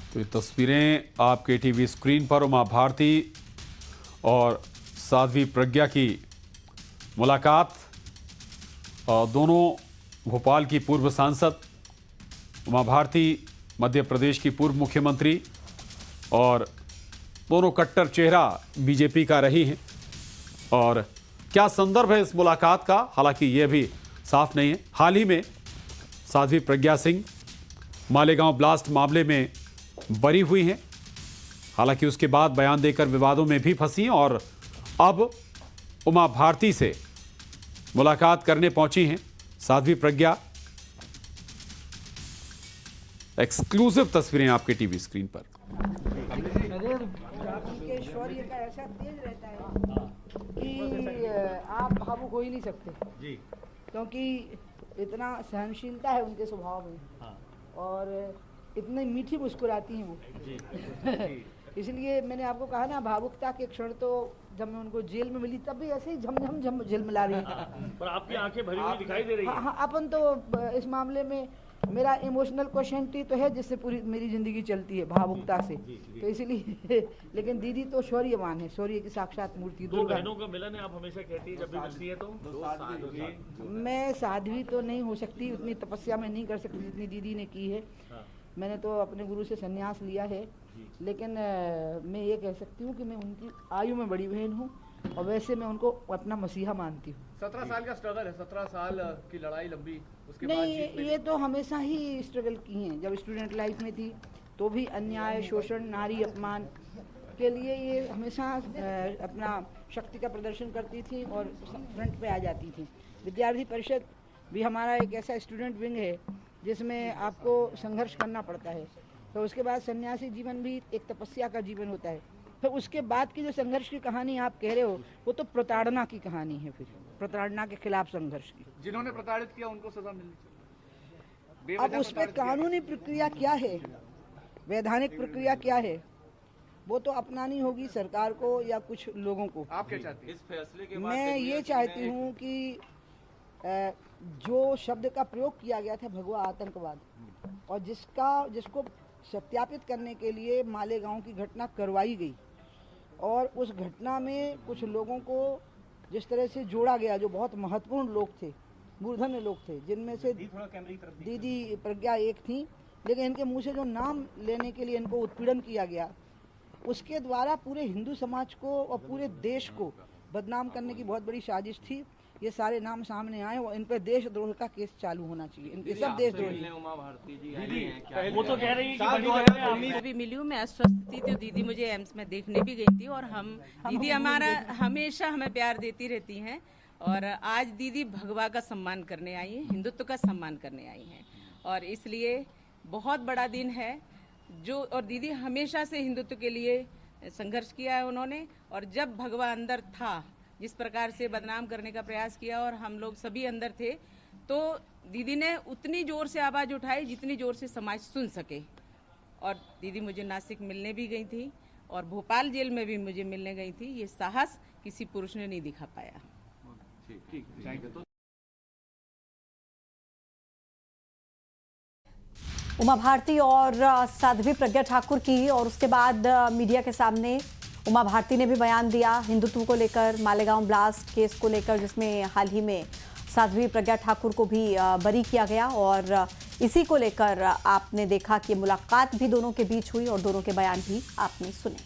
तो ये तस्वीरें आपके टीवी स्क्रीन पर उमा भारती और साध्वी प्रज्ञा की मुलाकात। दोनों भोपाल की पूर्व सांसद, उमा भारती मध्य प्रदेश की पूर्व मुख्यमंत्री, और दोनों कट्टर चेहरा बीजेपी का रही हैं। और क्या संदर्भ है इस मुलाकात का, हालांकि यह भी साफ नहीं है। हाल ही में साध्वी प्रज्ञा सिंह मालेगांव ब्लास्ट मामले में बरी हुई हैं, हालांकि उसके बाद बयान देकर विवादों में भी फंसी और अब उमा भारती से मुलाकात करने पहुंची हैं साध्वी प्रज्ञा। एक्सक्लूसिव तस्वीरें आपके टीवी स्क्रीन पर। उनके शौर्य का ऐसा तेज रहता है कि आप भावुक हो ही नहीं सकते जी, क्योंकि इतना सहनशीलता है उनके स्वभाव में। हाँ। और इतनी मीठी मुस्कुराती हैं वो जी। इसलिए मैंने आपको कहा ना, भावुकता के क्षण तो जब मैं उनको जेल में मिली तब भी ऐसे ही झमझम झिलमिला रही थी। पर आपकी आंखें भरी हुई दिखाई दे रही है। हाँ, अपन तो इस मामले में मेरा इमोशनल क्वेश्चन ही तो है जिससे पूरी मेरी जिंदगी चलती है, भावुकता से। तो इसीलिए लेकिन दीदी तो शौर्यवान है, शौर्य की साक्षात मूर्ति। दो बहनों का मिलन है, आप हमेशा कहती है जब भी मिलती है तो। मैं साध्वी तो नहीं हो सकती, उतनी तपस्या में नहीं कर सकती जितनी दीदी ने की है। मैंने तो अपने गुरु से संन्यास लिया है, लेकिन मैं ये कह सकती हूँ कि मैं उनकी आयु में बड़ी बहन हूँ और वैसे मैं उनको अपना मसीहा मानती हूँ। 17 साल का स्ट्रगल है, 17 साल की लड़ाई लंबी, उसके नहीं, बाद ये तो हमेशा ही स्ट्रगल की हैं। जब स्टूडेंट लाइफ में थी तो भी अन्याय, शोषण, नारी अपमान के लिए ये हमेशा अपना शक्ति का प्रदर्शन करती थी और फ्रंट पे आ जाती थी। विद्यार्थी परिषद भी हमारा एक ऐसा स्टूडेंट विंग है जिसमें आपको संघर्ष करना पड़ता है। तो उसके बाद सन्यासी जीवन भी एक तपस्या का जीवन होता है। फिर उसके बाद की जो संघर्ष की कहानी आप कह रहे हो, वो तो प्रताड़ना की कहानी है। फिर प्रताड़ना के खिलाफ संघर्ष की। जिन्होंने प्रताड़ित किया उनको सजा मिलनी चाहिए। अब उस पर कानूनी प्रक्रिया क्या है, वैधानिक प्रक्रिया क्या है, वो तो अपनानी होगी सरकार को या कुछ लोगों को। आप क्या चाहती हैं? इस फैसले के बाद मैं ये चाहती हूँ कि जो शब्द का प्रयोग किया गया था भगवा आतंकवाद, और जिसको सत्यापित करने के लिए मालेगांव की घटना करवाई गई, और उस घटना में कुछ लोगों को जिस तरह से जोड़ा गया, जो बहुत महत्वपूर्ण लोग थे, मूर्धन्य लोग थे, जिनमें से दीदी प्रज्ञा एक थी, लेकिन इनके मुंह से जो नाम लेने के लिए इनको उत्पीड़न किया गया, उसके द्वारा पूरे हिंदू समाज को और पूरे देश को बदनाम करने की बहुत बड़ी साजिश थी। ये सारे नाम सामने आए और इन पर देशद्रोह का केस चालू होना चाहिए। इनके सब देशद्रोही। उमा भारती जी वो तो कह रही है कि अभी मिली हूँ, मैं अस्वस्थ थी तो दीदी मुझे एम्स में देखने भी गई थी। और दीदी हमारा हमेशा हमें प्यार देती रहती हैं। और आज दीदी भगवा का सम्मान करने आई हैं, हिंदुत्व का सम्मान करने आई हैं, और इसलिए बहुत बड़ा दिन है जो। और दीदी हमेशा से हिंदुत्व के लिए संघर्ष किया है उन्होंने। और जब भगवा अंदर था, जिस प्रकार से बदनाम करने का प्रयास किया और हम लोग सभी अंदर थे, तो दीदी ने उतनी जोर से आवाज़ उठाई जितनी जोर से समाज सुन सके। और दीदी मुझे नासिक मिलने भी गई थी और भोपाल जेल में भी मुझे मिलने गई थी। ये साहस किसी पुरुष ने नहीं दिखा पाया। उमा भारती और साध्वी प्रज्ञा ठाकुर की, और उसके बाद मीडिया के सामने उमा भारती ने भी बयान दिया हिंदुत्व को लेकर, मालेगांव ब्लास्ट केस को लेकर, जिसमें हाल ही में साध्वी प्रज्ञा ठाकुर को भी बरी किया गया। और इसी को लेकर आपने देखा कि मुलाकात भी दोनों के बीच हुई और दोनों के बयान भी आपने सुने।